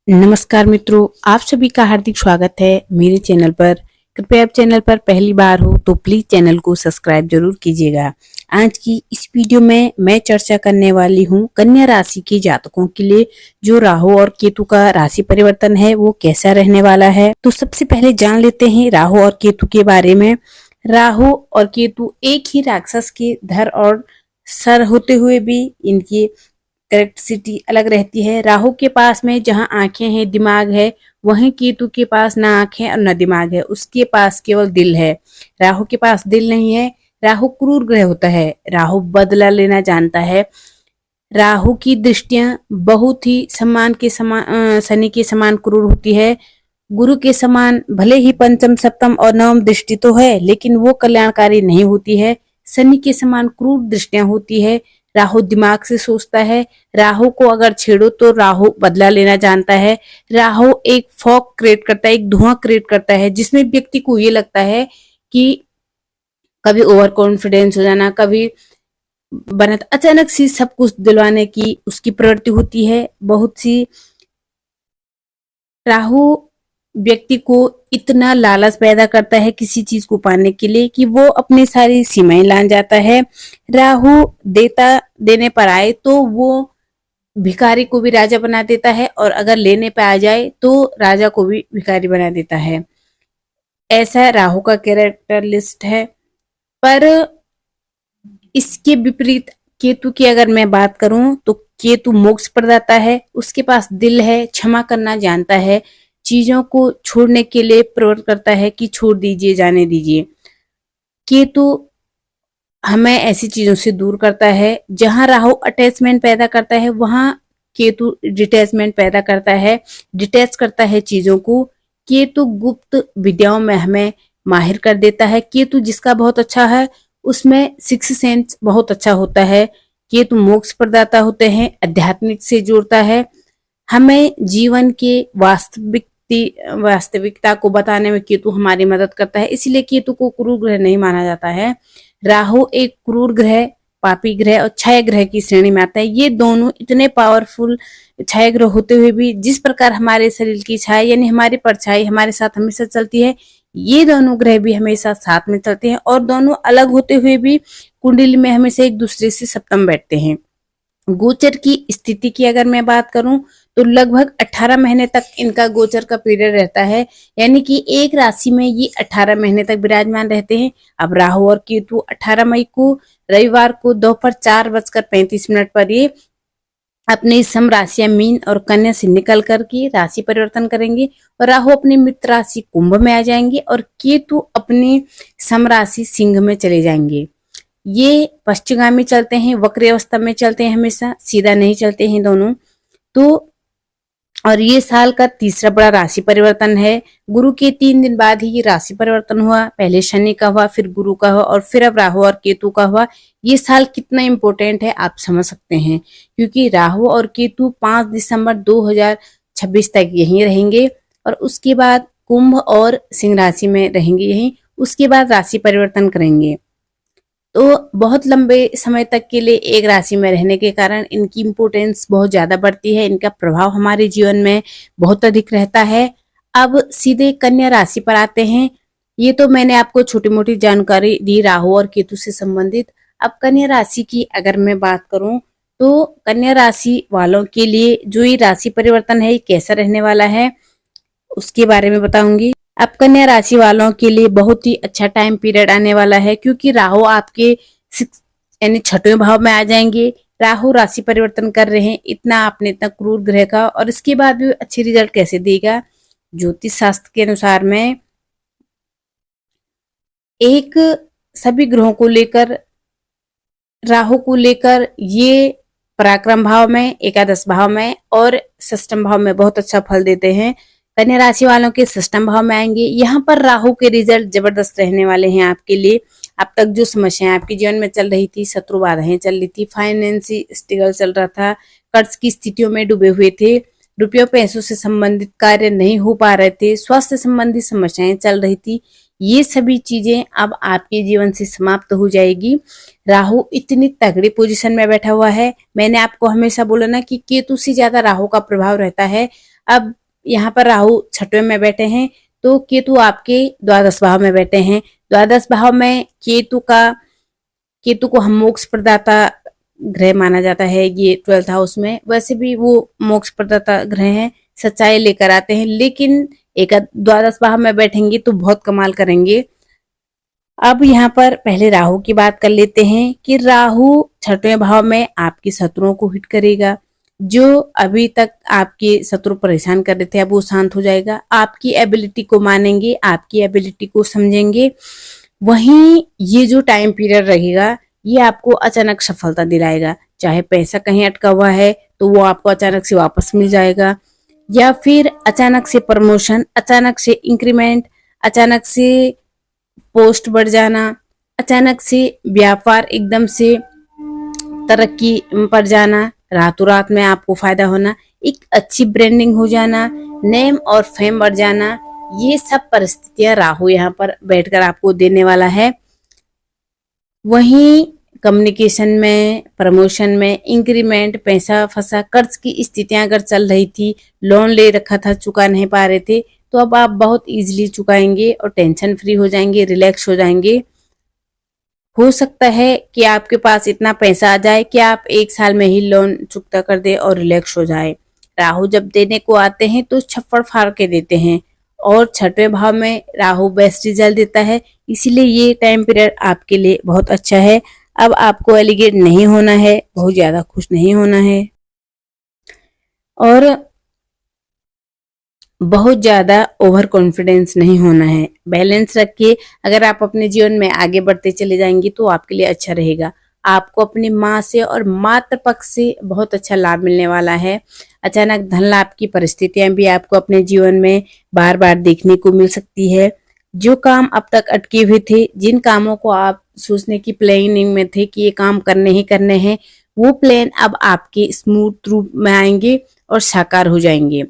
नमस्कार मित्रों, आप सभी का हार्दिक स्वागत है मेरे चैनल पर। कृपया आप चैनल पर पहली बार हो तो प्लीज चैनल को सब्सक्राइब जरूर कीजिएगा। आज की इस वीडियो में मैं चर्चा करने वाली हूँ कन्या राशि के जातकों के लिए जो राहु और केतु का राशि परिवर्तन है वो कैसा रहने वाला है। तो सबसे पहले जान लेते हैं राहु और केतु के बारे में। राहु और केतु एक ही राक्षस के धर और सर होते हुए भी इनकी कैरेक्टरिस्टिक अलग रहती है। राहु के पास में जहां आंखें हैं, दिमाग है, वहीं केतु के पास ना आंखें और ना दिमाग है, उसके पास केवल दिल है। राहु के पास दिल नहीं है। राहु क्रूर ग्रह होता है। राहु बदला लेना जानता है। राहु की दृष्टियां बहुत ही शनि के समान क्रूर होती है। गुरु के समान भले ही पंचम सप्तम और नवम दृष्टि तो है, लेकिन वो कल्याणकारी नहीं होती है। शनि के समान क्रूर दृष्टियां होती है। राहु दिमाग से सोचता है। राहु को अगर छेड़ो तो राहु बदला लेना जानता है। राहु एक फॉग क्रिएट करता है, एक धुआं क्रिएट करता है, जिसमें व्यक्ति को ये लगता है कि कभी ओवर कॉन्फिडेंस हो जाना, कभी बनत अचानक सी सब कुछ दिलवाने की उसकी प्रवृत्ति होती है। बहुत सी राहु व्यक्ति को इतना लालच पैदा करता है किसी चीज को पाने के लिए कि वो अपनी सारी सीमाएं लांघ जाता है। राहु देने पर आए तो वो भिखारी को भी राजा बना देता है, और अगर लेने पे आ जाए तो राजा को भी भिखारी बना देता है। ऐसा राहु का कैरेक्टर लिस्ट है। पर इसके विपरीत केतु की अगर मैं बात करूं तो केतु मोक्ष प्रदाता है। उसके पास दिल है, क्षमा करना जानता है, चीजों को छोड़ने के लिए प्रवृत्त करता है कि छोड़ दीजिए, जाने दीजिए। केतु हमें ऐसी चीजों से दूर करता है। जहां राहु अटैचमेंट पैदा करता है वहां केतु डिटैचमेंट पैदा करता है, डिटैच करता है चीजों को। केतु गुप्त विद्याओं में हमें माहिर कर देता है। केतु जिसका बहुत अच्छा है उसमें सिक्स सेंस बहुत अच्छा होता है। केतु मोक्ष प्रदाता होते हैं, आध्यात्मिक से जोड़ता है, हमें जीवन के वास्तविकता को बताने में केतु हमारी मदद करता है। इसलिए केतु को क्रूर ग्रह नहीं माना जाता है। राहु एक क्रूर ग्रह, पापी ग्रह और क्षय ग्रह की श्रेणी में आता है। ये दोनों इतने पावरफुल क्षय ग्रह होते हुए भी जिस प्रकार हमारे शरीर की छाया यानी हमारी परछाई हमारे साथ हमेशा चलती है, ये दोनों ग्रह भी हमेशा साथ में चलते हैं, और दोनों अलग होते हुए भी कुंडली में हमेशा एक दूसरे से सप्तम बैठते हैं। गोचर की स्थिति की अगर मैं बात करूं तो लगभग 18 महीने तक इनका गोचर का पीरियड रहता है, यानी कि एक राशि में ये 18 महीने तक विराजमान रहते हैं। अब राहु और केतु 18 मई को रविवार को दोपहर 4:35 पर ये अपनी सम राशियां मीन और कन्या से निकल करके राशि परिवर्तन करेंगे, और राहु अपनी मित्र राशि कुंभ में आ जाएंगे और केतु अपनी सम राशि सिंह में चले जाएंगे। ये पश्चिमगामी चलते हैं, वक्र अवस्था में चलते हैं, हमेशा सीधा नहीं चलते हैं दोनों। तो और ये साल का तीसरा बड़ा राशि परिवर्तन है। गुरु के 3 दिन बाद ही ये राशि परिवर्तन हुआ। पहले शनि का हुआ, फिर गुरु का हुआ, और फिर अब राहु और केतु का हुआ। ये साल कितना इम्पोर्टेंट है आप समझ सकते हैं, क्योंकि राहु और केतु 5 दिसंबर 2026 तक यहीं रहेंगे, और उसके बाद कुंभ और सिंह राशि में रहेंगे यहीं। उसके बाद राशि परिवर्तन करेंगे। तो बहुत लंबे समय तक के लिए एक राशि में रहने के कारण इनकी इम्पोर्टेंस बहुत ज्यादा बढ़ती है, इनका प्रभाव हमारे जीवन में बहुत अधिक रहता है। अब सीधे कन्या राशि पर आते हैं। ये तो मैंने आपको छोटी मोटी जानकारी दी राहु और केतु से संबंधित। अब कन्या राशि की अगर मैं बात करूं तो कन्या राशि वालों के लिए जो ये राशि परिवर्तन है ये कैसा रहने वाला है उसके बारे में बताऊंगी। अब कन्या राशि वालों के लिए बहुत ही अच्छा टाइम पीरियड आने वाला है, क्योंकि राहु आपके यानी 6वें भाव में आ जाएंगे। राहु राशि परिवर्तन कर रहे हैं, इतना आपने इतना क्रूर ग्रह का, और इसके बाद भी अच्छी रिजल्ट कैसे देगा। ज्योतिष शास्त्र के अनुसार में एक सभी ग्रहों को लेकर राहु को लेकर ये पराक्रम भाव में, एकादश भाव में और षष्ठम भाव में बहुत अच्छा फल देते हैं। कन्या राशि वालों के षष्ठम भाव में आएंगे। यहाँ पर राहु के रिजल्ट जबरदस्त रहने वाले हैं आपके लिए। अब तक जो समस्याएं आपके जीवन में चल रही थी, शत्रु बाधाएं चल रही थी, फाइनेंसी स्ट्रगल चल रहा था, कर्ज की स्थितियों में डूबे हुए थे, रुपयों पैसों से संबंधित कार्य नहीं हो पा रहे थे, स्वास्थ्य संबंधी समस्याएं चल रही थी, ये सभी चीजें अब आपके जीवन से समाप्त हो जाएगी। राहु इतनी तगड़ी पोजीशन में बैठा हुआ है। मैंने आपको हमेशा बोला ना कि केतु से ज्यादा राहु का प्रभाव रहता है। अब यहाँ पर राहु छठवें में बैठे हैं, तो केतु आपके द्वादश भाव में बैठे हैं। द्वादश भाव में केतु को हम मोक्ष प्रदाता ग्रह माना जाता है, ये 12th हाउस में। वैसे भी वो मोक्ष प्रदाता ग्रह हैं, सच्चाई लेकर आते हैं, लेकिन एक द्वादश भाव में बैठेंगे तो बहुत कमाल करेंगे। अब यहाँ पर पहले राहु की बात कर लेते हैं कि राहु छठवें भाव में आपके शत्रुओं को हिट करेगा। जो अभी तक आपके शत्रु परेशान कर रहे थे, अब वो शांत हो जाएगा। आपकी एबिलिटी को मानेंगे, आपकी एबिलिटी को समझेंगे। वहीं ये जो टाइम पीरियड रहेगा, ये आपको अचानक सफलता दिलाएगा। चाहे पैसा कहीं अटका हुआ है तो वो आपको अचानक से वापस मिल जाएगा, या फिर अचानक से प्रमोशन, अचानक से इंक्रीमेंट, अचानक से पोस्ट बढ़ जाना, अचानक से व्यापार एकदम से तरक्की पर जाना, रातों रात में आपको फायदा होना, एक अच्छी ब्रांडिंग हो जाना, नेम और फेम बढ़ जाना, ये सब परिस्थितियां राहु यहाँ पर बैठकर आपको देने वाला है। वहीं कम्युनिकेशन में, प्रमोशन में, इंक्रीमेंट, पैसा फंसा, कर्ज की स्थितियां अगर चल रही थी, लोन ले रखा था, चुका नहीं पा रहे थे, तो अब आप बहुत इजीली चुकाएंगे और टेंशन फ्री हो जाएंगे, रिलैक्स हो जाएंगे। हो सकता है कि आपके पास इतना पैसा आ जाए कि आप 1 साल में ही लोन चुकता कर दे और रिलैक्स हो जाए। राहु जब देने को आते हैं तो छप्पड़ फाड़ के देते हैं, और छठवें भाव में राहु बेस्ट रिजल्ट देता है, इसीलिए ये टाइम पीरियड आपके लिए बहुत अच्छा है। अब आपको एलिगेट नहीं होना है, बहुत ज्यादा खुश नहीं होना है, और बहुत ज्यादा ओवर कॉन्फिडेंस नहीं होना है। बैलेंस रखिए। अगर आप अपने जीवन में आगे बढ़ते चले जाएंगे तो आपके लिए अच्छा रहेगा। आपको अपनी माँ से और मातृ पक्ष से बहुत अच्छा लाभ मिलने वाला है। अचानक धन लाभ की परिस्थितियां भी आपको अपने जीवन में बार बार देखने को मिल सकती है। जो काम अब तक अटके हुए थे, जिन कामों को आप सोचने की प्लानिंग में थे कि ये काम करने ही करने हैं, वो प्लान अब आपके स्मूथ रूप में आएंगे और साकार हो जाएंगे,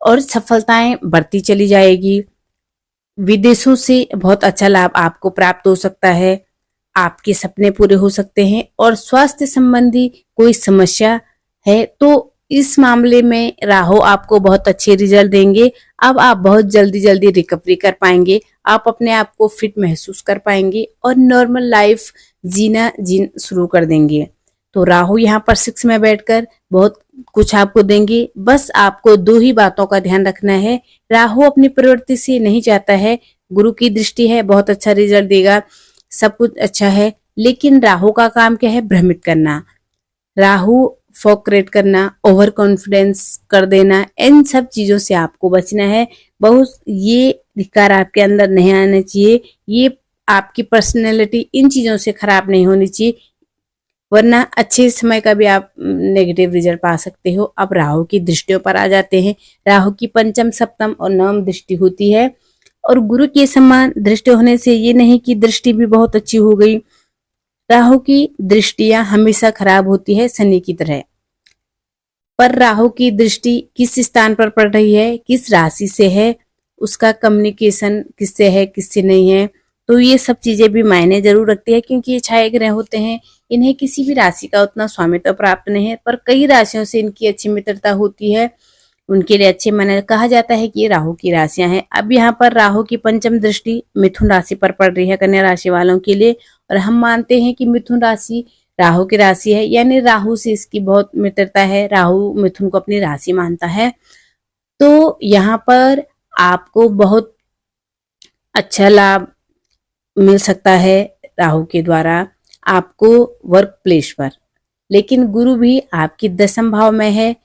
और सफलताएं बढ़ती चली जाएगी। विदेशों से बहुत अच्छा लाभ आपको प्राप्त हो सकता है, आपके सपने पूरे हो सकते हैं। और स्वास्थ्य संबंधी कोई समस्या है तो इस मामले में राहु आपको बहुत अच्छे रिजल्ट देंगे। अब आप बहुत जल्दी रिकवरी कर पाएंगे, आप अपने आप को फिट महसूस कर पाएंगे और नॉर्मल लाइफ जीना शुरू कर देंगे। तो राहु यहाँ पर 6 में बैठकर बहुत कुछ आपको देंगे। बस आपको 2 ही बातों का ध्यान रखना है। राहु अपनी प्रवृत्ति से नहीं चाहता है, गुरु की दृष्टि है, बहुत अच्छा रिजल्ट देगा, सब कुछ अच्छा है, लेकिन राहु का काम क्या है? भ्रमित करना। राहु फॉग क्रिएट करना, ओवर कॉन्फिडेंस कर देना, इन सब चीजों से आपको बचना है। बहुत ये विकार आपके अंदर नहीं आना चाहिए, ये आपकी पर्सनैलिटी इन चीजों से खराब नहीं होनी चाहिए, वरना अच्छे समय का भी आप नेगेटिव रिजल्ट पा सकते हो। अब राहु की दृष्टियों पर आ जाते हैं। राहु की पंचम, सप्तम और नवम दृष्टि होती है, और गुरु के समान दृष्टि होने से ये नहीं कि दृष्टि भी बहुत अच्छी हो गई। राहु की दृष्टियां हमेशा खराब होती है, शनि की तरह। पर राहु की दृष्टि किस स्थान पर पड़ रही है, किस राशि से है, उसका कम्युनिकेशन किससे है, किससे नहीं है, तो ये सब चीजें भी मायने जरूर रखती है, क्योंकि ये छाया ग्रह होते हैं। इन्हें किसी भी राशि का उतना स्वामित्व प्राप्त नहीं है, पर कई राशियों से इनकी अच्छी मित्रता होती है, उनके लिए अच्छे माना कहा जाता है कि ये राहु की राशियां हैं। अब यहाँ पर राहु की पंचम दृष्टि मिथुन राशि पर पड़ रही है, कन्या राशि वालों के लिए, और हम मानते हैं कि मिथुन राशि राहु की राशि है, यानी राहु से इसकी बहुत मित्रता है, राहु मिथुन को अपनी राशि मानता है। तो यहाँ पर आपको बहुत अच्छा लाभ मिल सकता है राहु के द्वारा आपको वर्क प्लेस पर। लेकिन गुरु भी आपकी 10th भाव में है,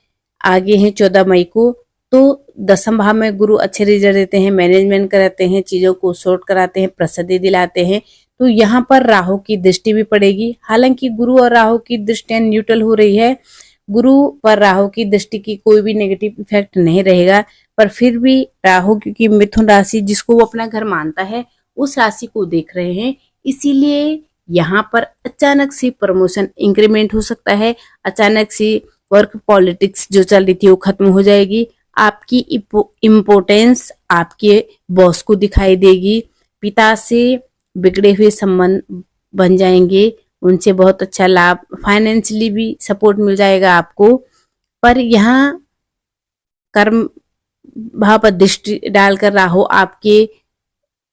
आगे है 14 मई को, तो 10th भाव में गुरु अच्छे रिजल्ट देते हैं, मैनेजमेंट कराते हैं, चीजों को सॉर्ट कराते हैं, प्रसिद्धि दिलाते हैं। तो यहाँ पर राहु की दृष्टि भी पड़ेगी। हालांकि गुरु और राहु की दृष्टियां न्यूट्रल हो रही है, गुरु पर राहु की दृष्टि की कोई भी नेगेटिव इफेक्ट नहीं रहेगा, पर फिर भी राहु क्योंकि मिथुन राशि जिसको वो अपना घर मानता है, उस राशि को देख रहे हैं, इसीलिए यहाँ पर अचानक से प्रमोशन, इंक्रीमेंट हो सकता है। अचानक से वर्क पॉलिटिक्स जो चल रही थी वो खत्म हो जाएगी। आपकी इम्पोर्टेंस आपके बॉस को दिखाई देगी। पिता से बिगड़े हुए संबंध बन जाएंगे, उनसे बहुत अच्छा लाभ, फाइनेंशियली भी सपोर्ट मिल जाएगा आपको। पर यहाँ कर्म भाव पर दृष्टि डालकर राहु आपके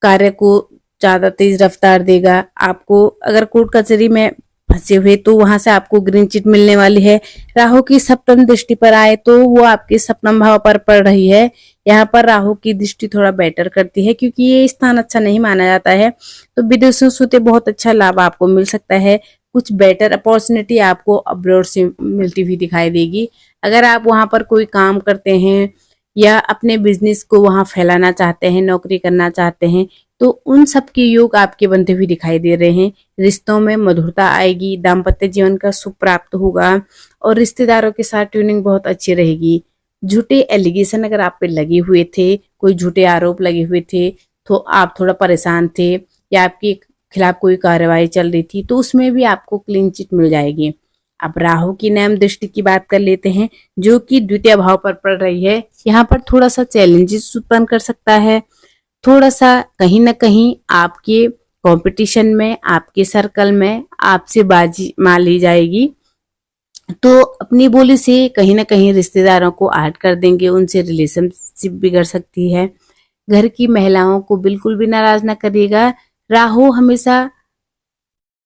कार्य को ज्यादा तेज रफ्तार देगा। आपको अगर कोर्ट कचहरी में फंसे हुए तो वहां से आपको ग्रीन चिट मिलने वाली है। राहु की सप्तम दृष्टि पर आए तो वो आपके सप्तम भाव पर पड़ रही है। यहाँ पर राहु की दृष्टि थोड़ा बेटर करती है क्योंकि ये स्थान अच्छा नहीं माना जाता है। तो विदेशों से बहुत अच्छा लाभ आपको मिल सकता है। कुछ बेटर अपॉर्चुनिटी आपको अब्रॉड से मिलती हुई दिखाई देगी। अगर आप वहां पर कोई काम करते हैं या अपने बिजनेस को वहां फैलाना चाहते हैं, नौकरी करना चाहते हैं, तो उन सब के योग आपके बनते हुए दिखाई दे रहे हैं। रिश्तों में मधुरता आएगी, दाम्पत्य जीवन का सुख प्राप्त होगा और रिश्तेदारों के साथ ट्यूनिंग बहुत अच्छी रहेगी। झूठे एलिगेशन अगर आप पे लगे हुए थे, कोई झूठे आरोप लगे हुए थे, तो आप थोड़ा परेशान थे या आपके खिलाफ कोई कार्रवाई चल रही थी, तो उसमें भी आपको क्लीन चिट मिल जाएगी। अब राहु की नैम दृष्टि की बात कर लेते हैं, जो कि द्वितीय भाव पर पड़ रही है। यहाँ पर थोड़ा सा चैलेंजेस उत्पन्न कर सकता है। थोड़ा सा कहीं ना कहीं आपके कंपटीशन में, आपके सर्कल में आपसे बाजी मान ली जाएगी। तो अपनी बोली से कहीं ना कहीं रिश्तेदारों को ऐड कर देंगे, उनसे रिलेशनशिप बिगड़ सकती है। घर की महिलाओं को बिल्कुल भी नाराज ना करिएगा। राहु हमेशा,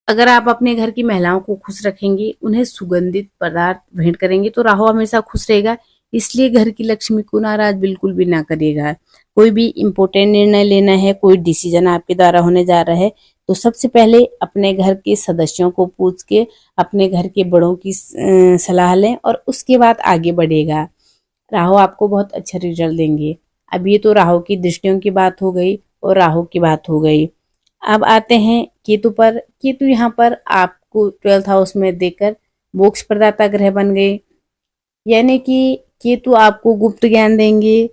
अगर आप अपने घर की महिलाओं को खुश रखेंगे, उन्हें सुगंधित पदार्थ भेंट करेंगे, तो राहु हमेशा खुश रहेगा। इसलिए घर की लक्ष्मी को नाराज बिल्कुल भी ना करिएगा। कोई भी इम्पोर्टेंट निर्णय लेना है, कोई डिसीजन आपके द्वारा होने जा रहा है, तो सबसे पहले अपने घर के सदस्यों को पूछ के अपने घर के बड़ों की सलाह लें और उसके बाद आगे बढ़ेगा। राहु आपको बहुत अच्छा रिजल्ट देंगे। अब ये तो राहु की दृष्टियों की बात हो गई और राहु की बात हो गई। अब आते हैं केतु पर। केतु यहाँ पर आपको 12th हाउस में देकर मोक्ष प्रदाता ग्रह बन गए, यानी कि केतु आपको गुप्त ज्ञान देंगे।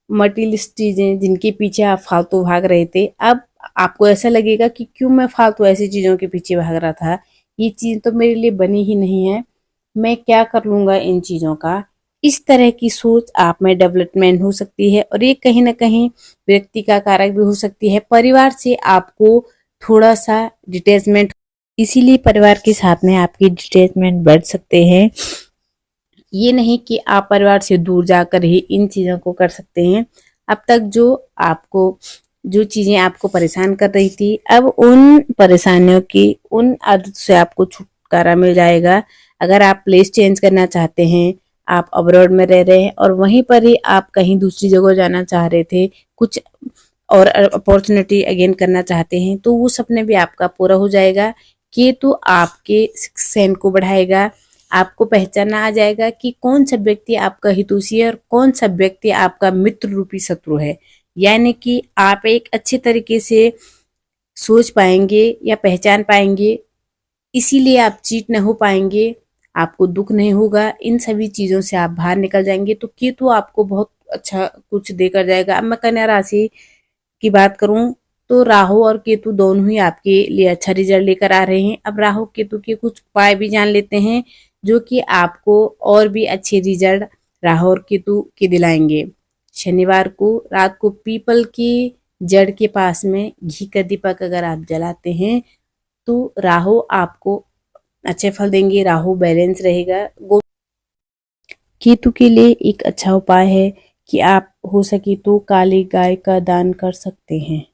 मटीरियलिस्ट चीजें जिनके पीछे आप फालतू भाग रहे थे, अब आपको ऐसा लगेगा कि क्यों मैं फालतू ऐसी चीजों के पीछे भाग रहा था, ये चीज तो मेरे लिए बनी ही नहीं है, मैं क्या कर लूंगा इन चीजों का। इस तरह की सोच आप में डेवलपमेंट हो सकती है और ये कहीं ना कहीं व्यक्ति का कारक भी हो सकती है। परिवार से आपको थोड़ा सा डिटैचमेंट, इसीलिए परिवार के साथ में आपकी डिटैचमेंट बढ़ सकते हैं। ये नहीं कि आप परिवार से दूर जाकर ही इन चीजों को कर सकते हैं। अब तक जो चीजें आपको परेशान कर रही थी, अब उन परेशानियों की, उन आदतों से आपको छुटकारा मिल जाएगा। अगर आप प्लेस चेंज करना चाहते हैं, आप अब्रॉड में रह रहे हैं और वहीं पर ही आप कहीं दूसरी जगह जाना चाह रहे थे, कुछ और अपॉर्चुनिटी अगेन करना चाहते हैं, तो वो सपने भी आपका पूरा हो जाएगा। केतु आपके सिक्स्थ सेंस को बढ़ाएगा। आपको पहचाना आ जाएगा कि कौन सा व्यक्ति आपका हितैषी है और कौन सा व्यक्ति आपका मित्र रूपी शत्रु है। यानी कि आप एक अच्छे तरीके से सोच पाएंगे या पहचान पाएंगे, इसीलिए आप चीट न हो पाएंगे, आपको दुख नहीं होगा। इन सभी चीजों से आप बाहर निकल जाएंगे। तो केतु आपको बहुत अच्छा कुछ देकर जाएगा। अब मैं कन्या राशि की बात करूं तो राहु और केतु दोनों ही आपके लिए अच्छा रिजल्ट लेकर आ रहे हैं। अब राहु केतु के कुछ उपाय भी जान लेते हैं, जो कि आपको और भी अच्छे रिजल्ट राहु और केतु के दिलाएंगे। शनिवार को रात को पीपल की जड़ के पास में घी का दीपक अगर आप जलाते हैं, तो राहु आपको अच्छे फल देंगे, राहु बैलेंस रहेगा। केतु के लिए एक अच्छा उपाय है कि आप हो सके तो काली गाय का दान कर सकते हैं।